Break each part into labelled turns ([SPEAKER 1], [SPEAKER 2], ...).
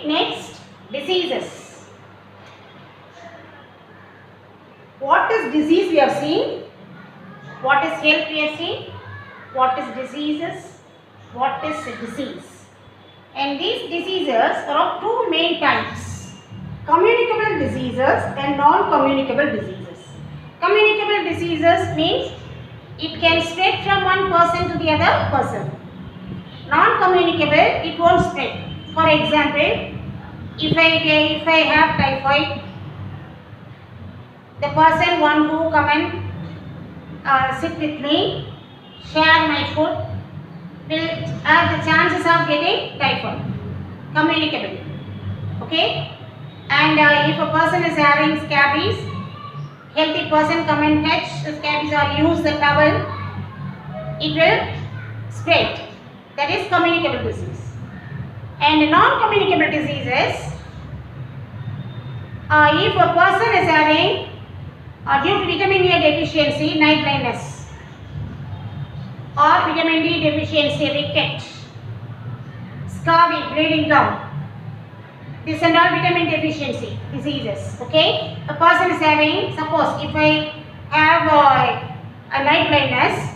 [SPEAKER 1] next, diseases. What is disease we have seen? What is health we have seen? What is diseases? What is disease? And these diseases are of two main types: communicable diseases and non-communicable diseases. Communicable diseases means it can spread from one person to the other person. Non-communicable, it won't spread. For example, if I have typhoid, the person one who come and sit with me, share my food, will have the chances of getting typhoid. Communicable. Okay? And if a person is having scabies, healthy person come and touch the scabies or use the towel, it will spread. That is communicable disease. And non-communicable diseases, if a person is having due to vitamin A deficiency, night blindness, or vitamin D deficiency, ricket, scurvy, bleeding gum, this and all vitamin deficiency diseases. Okay, a person is having, suppose if I have a night blindness,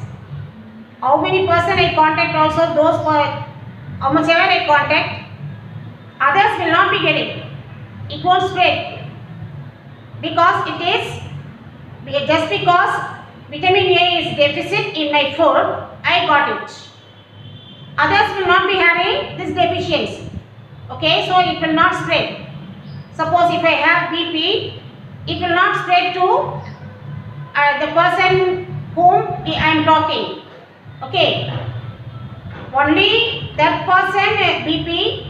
[SPEAKER 1] how many person I contact also, those how much ever I contact, others will not be getting. It won't spread because it is just because vitamin A is deficit in my food, I got it. Others will not be having this deficiency. Okay, so it will not spread. Suppose if I have BP, it will not spread to the person whom I am talking. Okay, only that person BP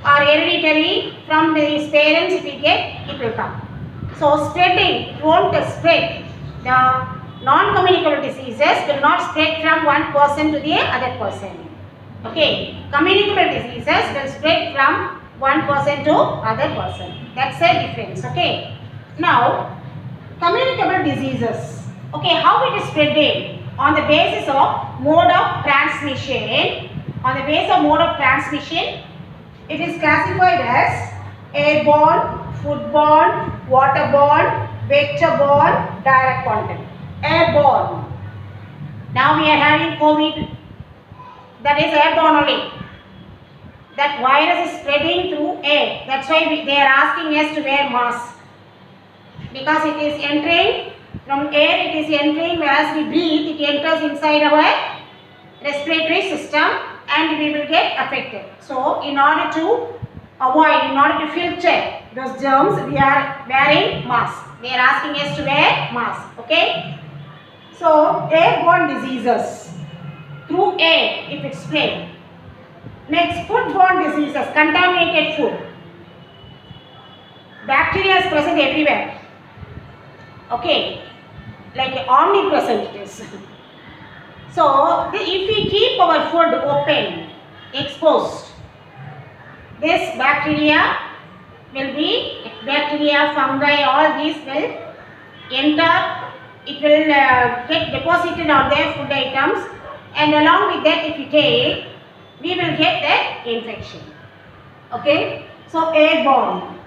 [SPEAKER 1] or hereditary from his parents, if he get, it will come. So spreading, it won't spread. The non-communicable diseases will not spread from one person to the other person. Okay, communicable diseases will spread from one person to other person. That's the difference. Okay, now communicable diseases. Okay, how it is spreading? On the basis of mode of transmission. On the basis of mode of transmission, it is classified as airborne, foodborne, waterborne, vector-borne, direct contact. Airborne. Now we are having COVID. That is airborne only. That virus is spreading through air. That's why they are asking us to wear mask. Because it is entering from air, it is entering as we breathe, it enters inside our respiratory system and we will get affected. So, in order to avoid, in order to filter those germs, we are wearing mask. They are asking us to wear mask. Okay? So, airborne diseases through air, if it's spread. Next, foodborne diseases, contaminated food. Bacteria is present everywhere. Okay, like omnipresent it is. So, if we keep our food open, exposed, this bacteria will be, bacteria, fungi, all these will enter, it will get deposited on their food items, and along with that if we take, we will get that infection. Okay, so airborne,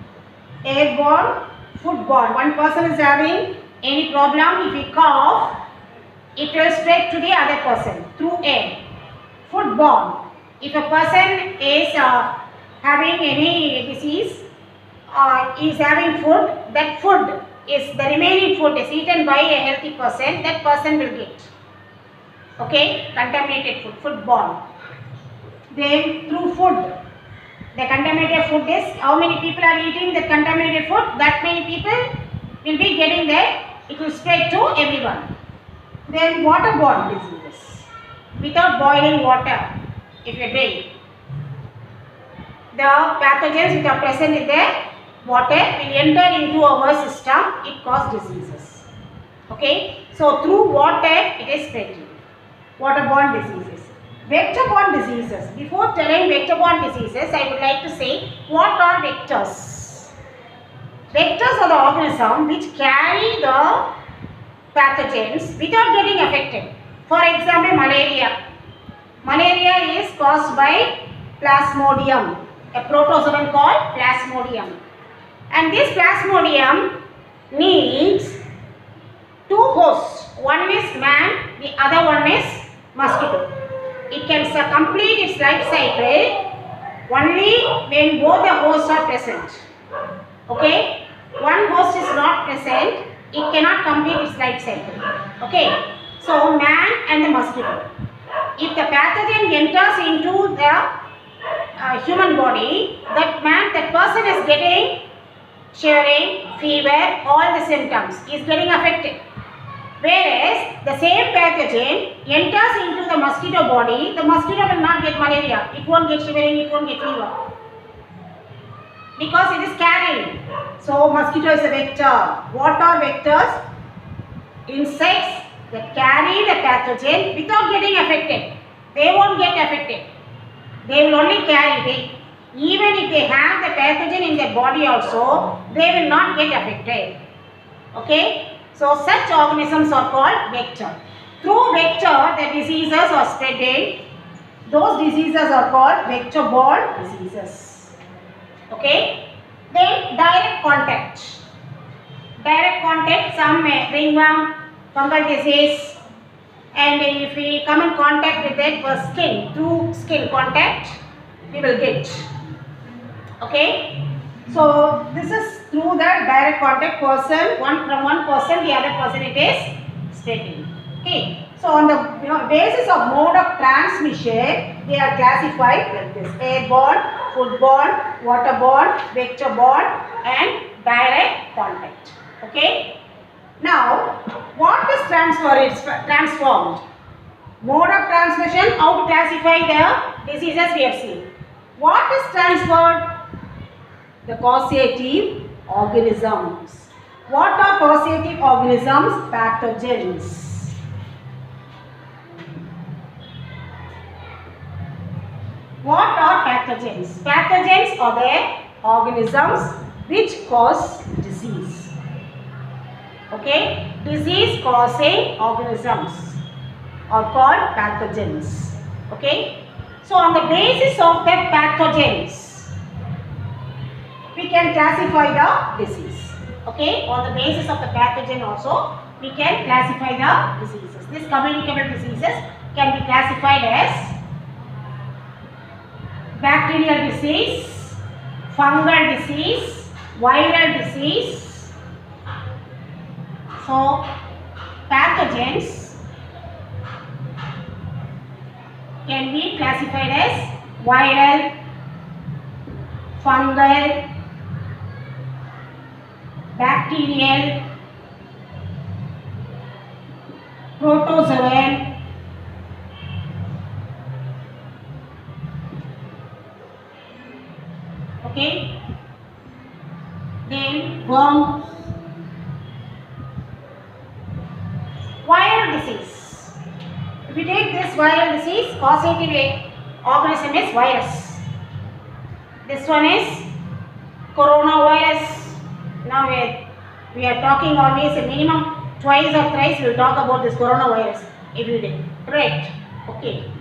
[SPEAKER 1] foodborne. One person is having any problem, if he cough, it will spread to the other person through air. Foodborne, if a person is having any disease, is having food, that food is, the remaining food is eaten by a healthy person, that person will get. Okay, contaminated food, foodborne. Then through food, the contaminated food is, how many people are eating the contaminated food, that many people will be getting that, it will spread to everyone. Then waterborne diseases, without boiling water, if you drink, the pathogens which are present in the water will enter into our system, it causes diseases. Okay, so through water it is spreading. Waterborne diseases. Vector-borne diseases. Before telling vector-borne diseases, I would like to say, what are vectors? Vectors are the organisms which carry the pathogens without getting affected. For example, malaria. Malaria is caused by Plasmodium. a protozoan called Plasmodium. And this Plasmodium needs two hosts. One is man, the other one is mosquito. It can complete its life cycle only when both the hosts are present. Okay? One host is not present, it cannot complete its life cycle. Okay? So, man and the mosquito. If the pathogen enters into the human body, that person is getting shivering, fever, all the symptoms, is getting affected. Whereas the same pathogen enters into the mosquito body, the mosquito will not get malaria. It won't get shivering, it won't get fever. Because it is carrying. So mosquito is a vector. What are vectors? Insects that carry the pathogen without getting affected. They won't get affected. They will only carry. Even if they have the pathogen in their body also, they will not get affected. Okay? So such organisms are called vector. Through vector, the diseases are spreading. Those diseases are called vector-borne diseases. Okay? Then direct contact. Direct contact, some ringworm, fungal disease, and if we come in contact with that for skin, through skin contact, we will get. Okay? So this is through the direct contact person, from one person, the other person it is spreading. Okay? So on the basis of mode of transmission, they are classified like this: airborne, foodborne, waterborne, vector-borne, and direct contact. Okay? Now, what is transformed? Mode of transmission, how to classify the diseases we have seen. What is transferred? The causative organisms. What are causative organisms? Pathogens. What are pathogens? Pathogens are the organisms which cause disease. Okay? Disease causing organisms are called pathogens. Okay? So on the basis of the pathogens, we can classify the disease. Okay? On the basis of the pathogen also, we can classify the diseases. These communicable diseases can be classified as bacterial disease, fungal disease, viral disease. So, pathogens can be classified as viral, fungal, bacterial, protozoan, okay, then worm, viral disease. If we take this viral disease, causative organism is virus. This one is coronavirus. Now we are talking always a minimum twice or thrice we will talk about this coronavirus every day. Correct? Okay.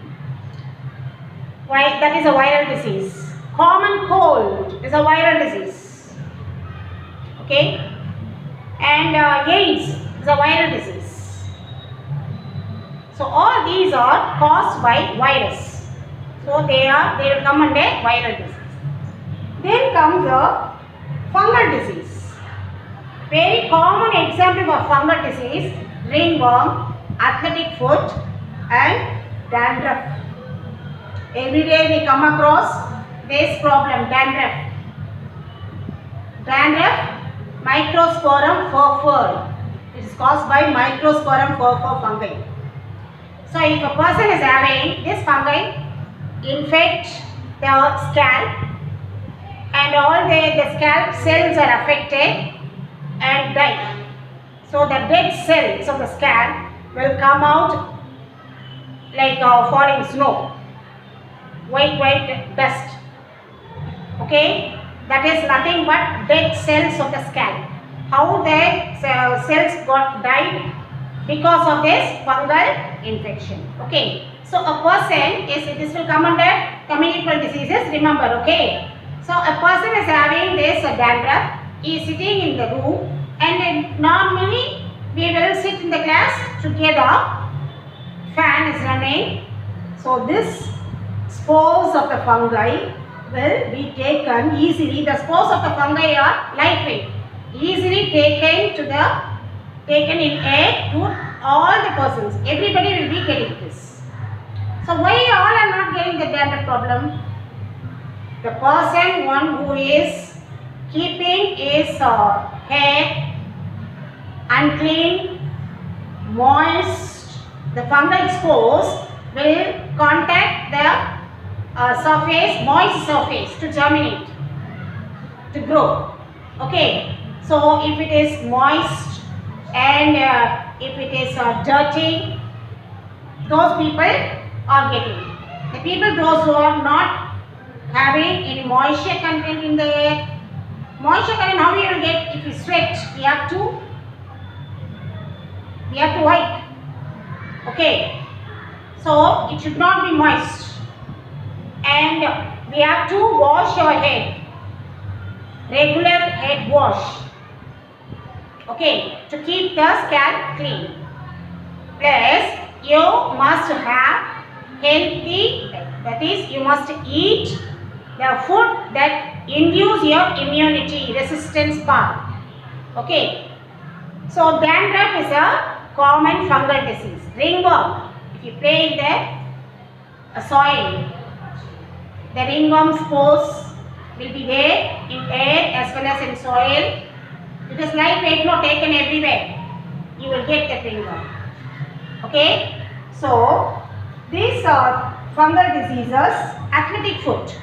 [SPEAKER 1] Why? That is a viral disease. Common cold is a viral disease. Okay? And AIDS is a viral disease. So all these are caused by virus. So they will come under viral disease. Then comes the fungal disease. Very common example of fungal disease: ringworm, athletic foot, and dandruff. Every day we come across this problem, dandruff. Dandruff, Microsporum furfur. It is caused by Microsporum furfur fungi. So if a person is having this fungi, infect the scalp, and all the scalp cells are affected and die. So the dead cells of the scalp will come out like falling snow, white dust. Okay, that is nothing but dead cells of the scalp. How the cells got died? Because of this fungal infection. Okay, so a person this will come under communicable diseases. Remember, okay, So a person is having this dandruff, he is sitting in the room, and then normally we will sit in the class together, fan is running. So this spores of the fungi will be taken easily. The spores of the fungi are lightweight, easily taken in air to all the persons. Everybody will be getting this. So why all are not getting the dandruff problem? The person one who is keeping his hair unclean, moist, the fungal spores will contact the surface, moist surface to germinate, to grow. Okay, so if it is moist and if it is dirty, those people are getting. The people, those who are not having any moisture content in the air, moisture content, how you will get? If you sweat, we have to wipe. Okay, so it should not be moist, and we have to wash your head, regular head wash, okay, to keep the scalp clean. Plus you must have healthy, that is you must eat the food that induce your immunity resistance part. Okay, so dandruff is a common fungal disease. Ringworm, if you play in the soil, the ringworm spores will be there in air as well as in soil. It is lightweight, not taken everywhere. You will get the ringworm. Okay, so these are fungal diseases. Athletic foot.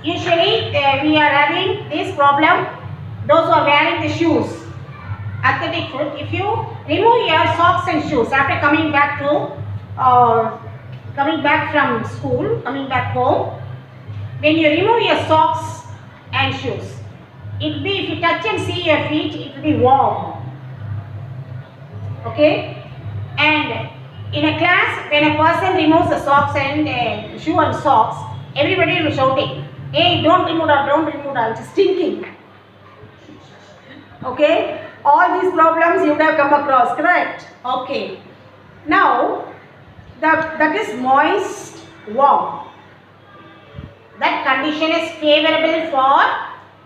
[SPEAKER 1] Usually we are having this problem, those who are wearing the shoes. Athletic foot, if you remove your socks and shoes after coming back from school, coming back home, when you remove your socks and shoes, it will be, if you touch and see your feet, it will be warm. Okay, and in a class, when a person removes the socks and shoe and socks, everybody will be shouting, "Hey, don't remove that, it's stinking." Okay, all these problems you would have come across, correct? Okay, now that is moist, warm. That condition is favorable for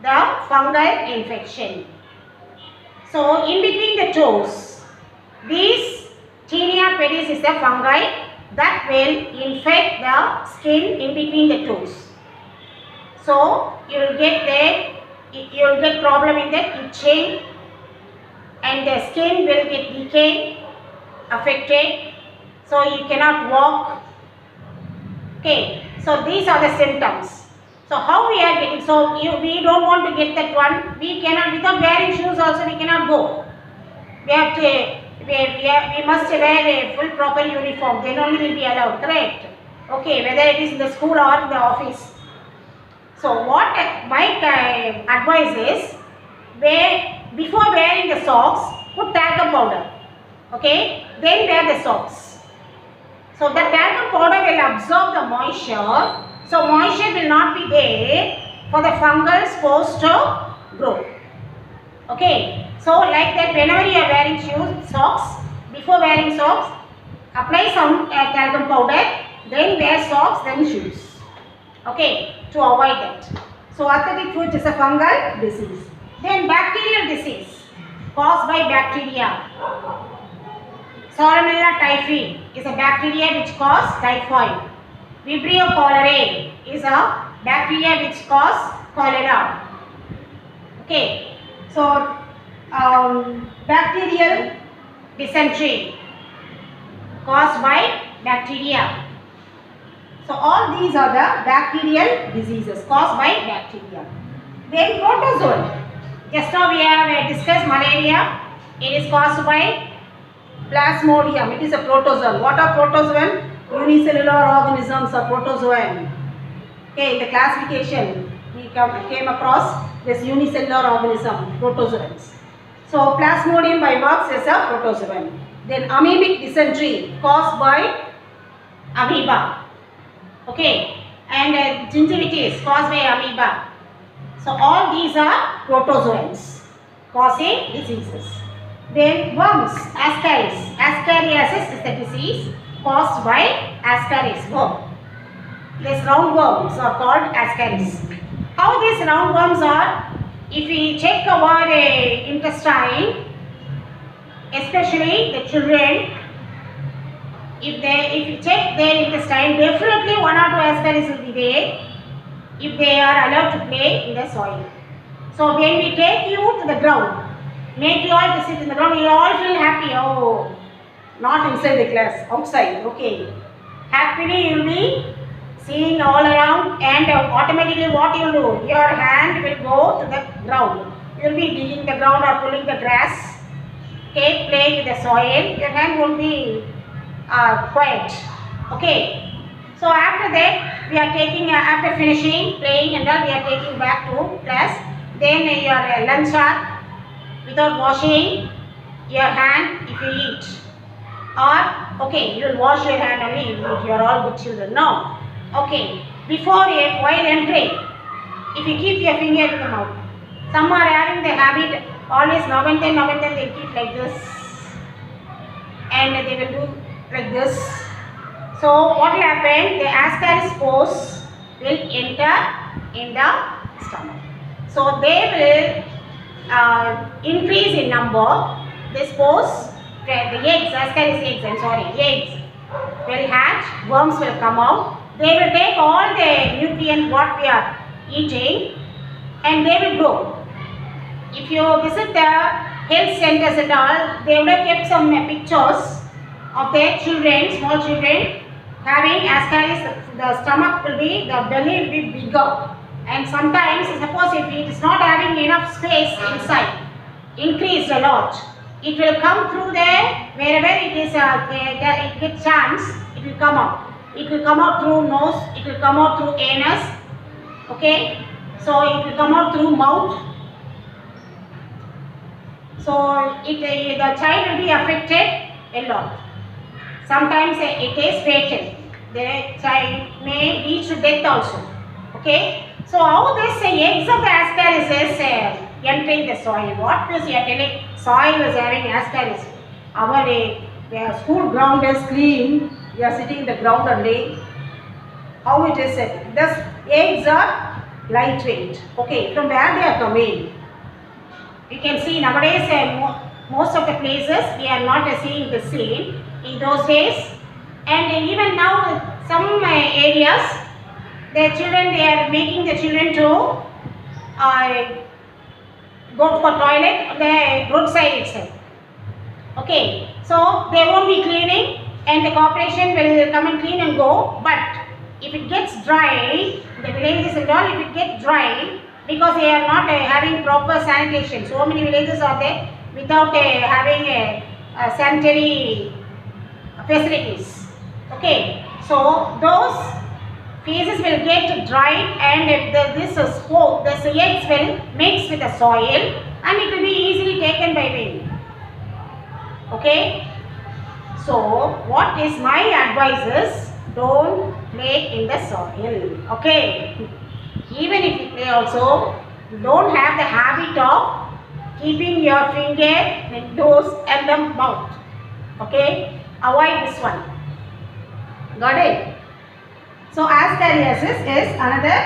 [SPEAKER 1] the fungal infection. So in between the toes, this Taenia pedis is a fungi that will infect the skin in between the toes. So you will get problem in the itching, and the skin will get decayed, affected, so you cannot walk. Okay, so these are the symptoms. So how we are getting, so we don't want to get that one, we cannot, without wearing shoes also we cannot go. We must wear a full proper uniform, then only will be allowed, correct? Okay, whether it is in the school or in the office. So what my advice is, before wearing the socks, put talcum powder, okay, then wear the socks. So the talcum powder will absorb the moisture, so moisture will not be there for the fungal spores to grow. Okay, so like that, whenever you are wearing shoes, socks, before wearing socks, apply some talcum powder, then wear socks, then shoes. Okay, to avoid that. So athletic foot is a fungal disease. Then bacterial disease caused by bacteria. Salmonella typhi is a bacteria which causes typhoid. Vibrio cholerae is a bacteria which causes cholera. Okay, so bacterial dysentery caused by bacteria. So all these are the bacterial diseases caused by bacteria. Then protozoan. Just now we have discussed malaria. It is caused by Plasmodium. It is a protozoan. What are protozoan? Unicellular organisms are protozoan. Okay, in the classification we came across this unicellular organism, protozoans. So Plasmodium vivax is a protozoan. Then amoebic dysentery caused by amoeba. Okay, and gingivitis caused by amoeba. So all these are protozoans causing diseases. Then worms, ascaris. Ascariasis is the disease caused by ascaris worm. These roundworms are called ascaris. How these roundworms are? If we check our intestine, especially the children, if you check their intestine, definitely one or two ascaris will be there if they are allowed to play in the soil. So when we take you to the ground, make you all to sit in the ground, you all feel happy. Oh, not inside the class, outside. Okay. Happily you will be seeing all around, and automatically what you will do? Your hand will go to the ground. You will be digging the ground or pulling the grass. Okay, playing with the soil. Your hand will be quiet. Okay. So after that, we are taking, after finishing playing and all, we are taking back to class. Then your lunch hour, without washing your hand if you eat. Or, okay, you will wash your hand only if you eat. You are all good children. No. Okay. Before, while entering, if you keep your finger to the mouth. Some are having the habit, always now and then they keep like this. And they will do like this. So what will happen? The ascaris spores will enter in the stomach. So they will increase in number. The spores, the eggs, ascaris eggs, eggs will hatch. Worms will come out. They will take all the nutrients what we are eating, and they will grow. If you visit the health centers and all, they would have kept some pictures of their children, small children, having ascaris. The stomach will be, the belly will be bigger, and sometimes suppose if it is not having enough space inside, increased a lot, it will come through there, wherever it is, it gets chance, it will come out. It will come out through nose, it will come out through anus, okay, so it will come out through mouth. So the child will be affected a lot. Sometimes it is fatal. The child may reach to death also. Okay. So how this eggs of the ascaris is entering the soil? What is you are telling? Soil is having ascaris. Our school ground is clean. We are sitting in the ground only. How it is? Thus eggs are lightweight. Okay. From where they are coming? You can see nowadays most of the places we are not seeing the scene. In those days, and even now some areas, the children, they are making the children to go for toilet on the roadside itself. Okay, so they won't be cleaning, and the corporation will come and clean and go. But if it gets dry, the villages and all, if it gets dry, because they are not having proper sanitation. So many villages are there without having a sanitary facilities. Okay, so those phases will get dried, and this eggs will mix with the soil, and it will be easily taken by wind. Okay, so what is my advice is, don't play in the soil. Okay, even if you play also, don't have the habit of keeping your finger in nose and the mouth. Okay, avoid this one. Got it? So ascariasis is another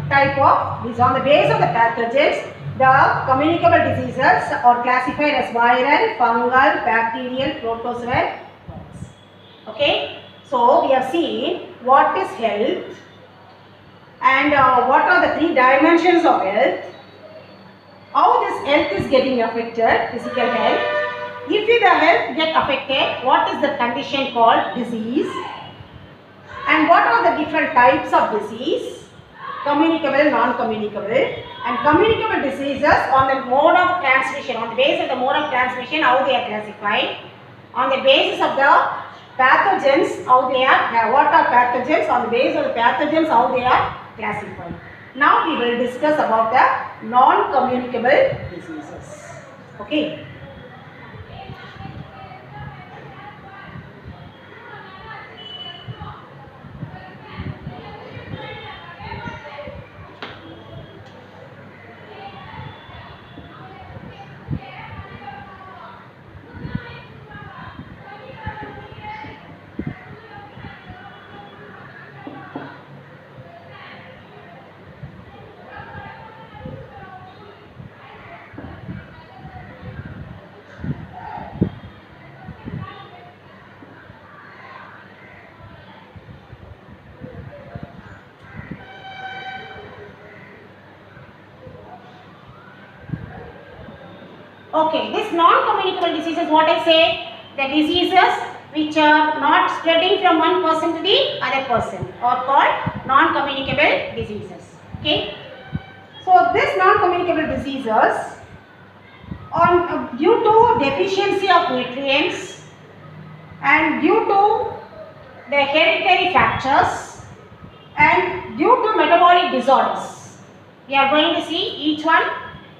[SPEAKER 1] type of disease. On the base of the pathogens, the communicable diseases are classified as viral, fungal, bacterial, protozoal. Okay, so we have seen what is health and what are the three dimensions of health, how this health is getting affected, physical health. If the health get affected, what is the condition called disease, and what are the different types of disease, communicable, non-communicable, and communicable diseases on the mode of transmission, on the basis of the mode of transmission, how they are classified, on the basis of the pathogens, how they are, what are pathogens, on the basis of the pathogens, how they are classified. Now we will discuss about the non-communicable diseases. Okay. Okay, this non-communicable diseases, what I say, the diseases which are not spreading from one person to the other person are called non-communicable diseases. Okay. So this non-communicable diseases on due to deficiency of nutrients and due to the hereditary factors and due to metabolic disorders. We are going to see each one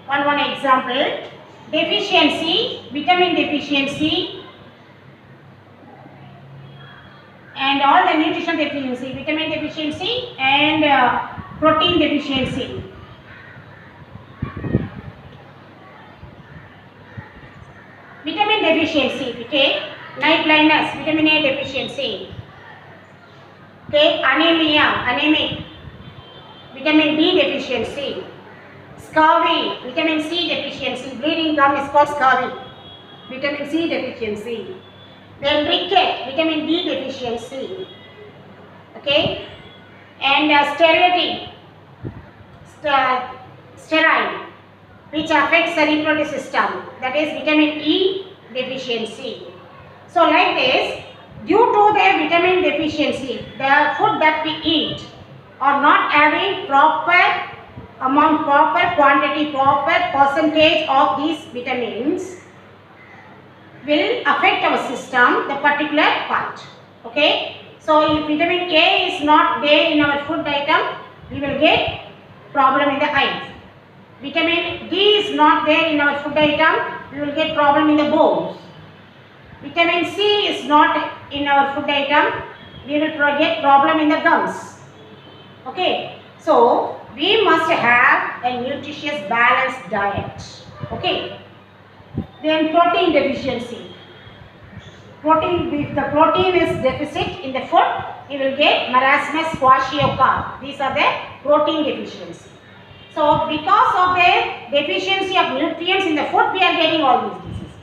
[SPEAKER 1] example. Deficiency, vitamin deficiency and all the nutrition deficiency, vitamin deficiency and protein deficiency. Vitamin deficiency, okay, night blindness, vitamin A deficiency, okay, anemia, anemic, vitamin D deficiency, scurvy, vitamin C deficiency, bleeding gum is called scurvy, vitamin C deficiency. Then ricket, vitamin D deficiency, okay, and sterility, sterile, which affects the reproductive system, that is vitamin E deficiency. So like this, due to the vitamin deficiency, the food that we eat are not having proper amount, proper quantity, proper percentage of these vitamins will affect our system, the particular part. Okay. So if vitamin A is not there in our food item, we will get problem in the eyes. Vitamin D is not there in our food item, we will get problem in the bones. Vitamin C is not in our food item, we will get problem in the gums. Okay. So we must have a nutritious balanced diet. Okay. Then protein deficiency. Protein, if the protein is deficit in the food, you will get marasmus kwashiorkor. These are the protein deficiency. So because of the deficiency of nutrients in the food, we are getting all these diseases.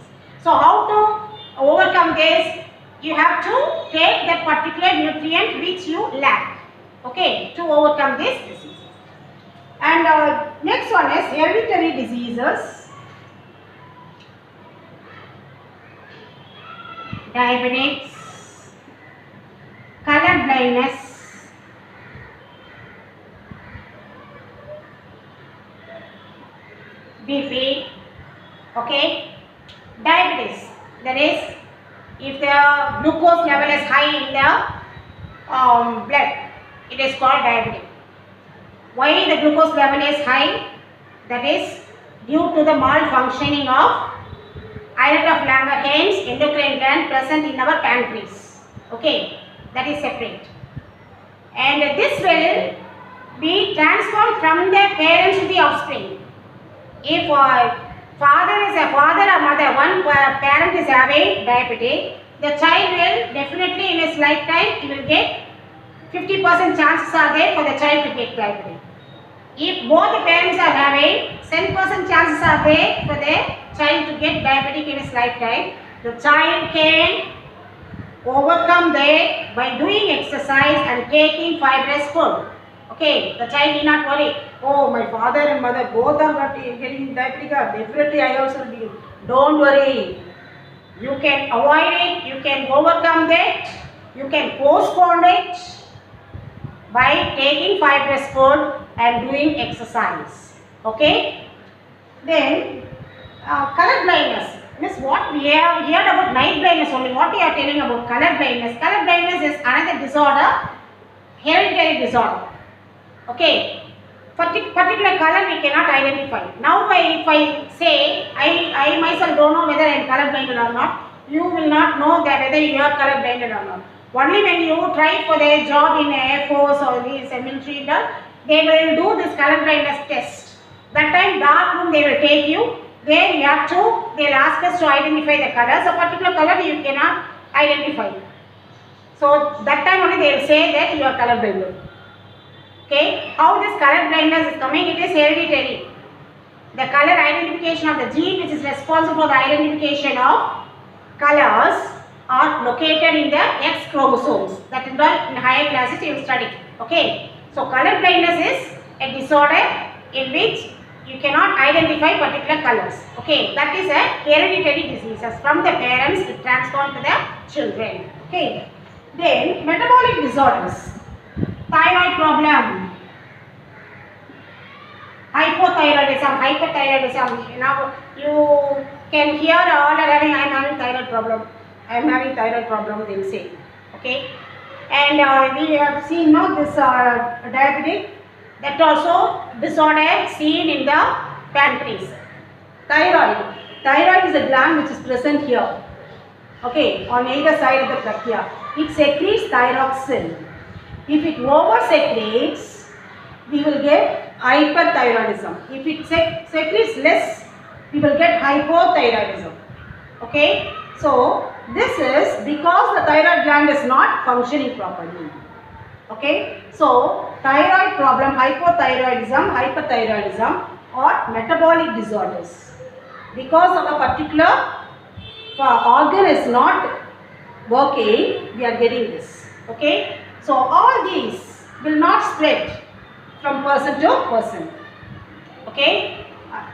[SPEAKER 1] So how to overcome this? You have to take that particular nutrient which you lack, okay, to overcome this disease. And next one is hereditary diseases. Diabetics, color blindness, BP, okay, diabetes, that is if the glucose level is high in the blood, it is called diabetic. Why the glucose level is high? That is due to the malfunctioning of islet of Langerhans endocrine gland present in our pancreas. Okay, that is separate. And this will be transformed from the parents to the offspring. If father or mother, one parent is having diabetes, the child will definitely in his lifetime he will get 50% chances are there for the child to get diabetes. If both the parents are having, 10% chances are there for the child to get diabetic in his lifetime. The child can overcome that by doing exercise and taking fibrous food. Okay, the child need not worry. Oh, my father and mother both are getting diabetic. Definitely I also do. Don't worry. You can avoid it. You can overcome that. You can postpone it by taking fibrous food and doing exercise. Okay. Then color blindness. Miss, what we have heard about night blindness only. What we are telling about color blindness? Color blindness is another disorder, hereditary disorder. Okay. Particular color we cannot identify. Now if I say I myself don't know whether I am color blinded or not, you will not know that whether you are color blinded or not. Only when you try for the job in Air Force or this military, they will do this color blindness test. That time dark room they will take you. There you have to, they will ask us to identify the colors. A particular color you cannot identify. So that time only they will say that you are color blinded. Okay, how this color blindness is coming? It is hereditary. The color identification of the gene which is responsible for the identification of colors are located in the X chromosomes. That is why in higher classes you will study. Okay, so color blindness is a disorder in which you cannot identify particular colors. Okay, that is a hereditary diseases. From the parents it transforms to the children. Okay, then metabolic disorders, thyroid problem, hypothyroidism, hyperthyroidism. Now you can hear all are having, I am having thyroid problem, I am having thyroid problem, they will say. Okay, and we have seen now this diabetic, that also disorder seen in the pancreas. Thyroid. Thyroid is a gland which is present here. Okay, on either side of the trachea. It secretes thyroxine. If it over secretes, we will get hyperthyroidism. If it secretes less, we will get hypothyroidism. Okay, so this is because the thyroid gland is not functioning properly. Okay, so thyroid problem, hypothyroidism, hyperthyroidism or metabolic disorders. Because of a particular organ is not working, we are getting this. Okay, so all these will not spread from person to person. Okay,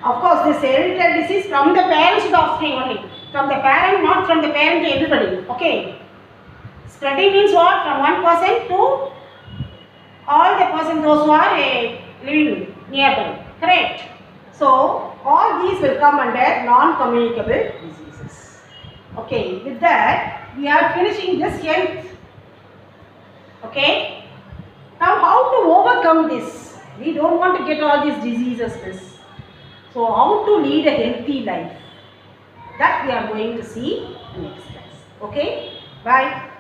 [SPEAKER 1] of course this hereditary disease from the parents to the offspring only. From the parent, not from the parent to everybody. Okay, spreading means what? From one person to all the person, those who are living nearby. Correct. So all these will come under non-communicable diseases. Okay, with that we are finishing this health. Okay, now how to overcome this? We don't want to get all these diseases. So how to lead a healthy life? That we are going to see next class. Okay, bye.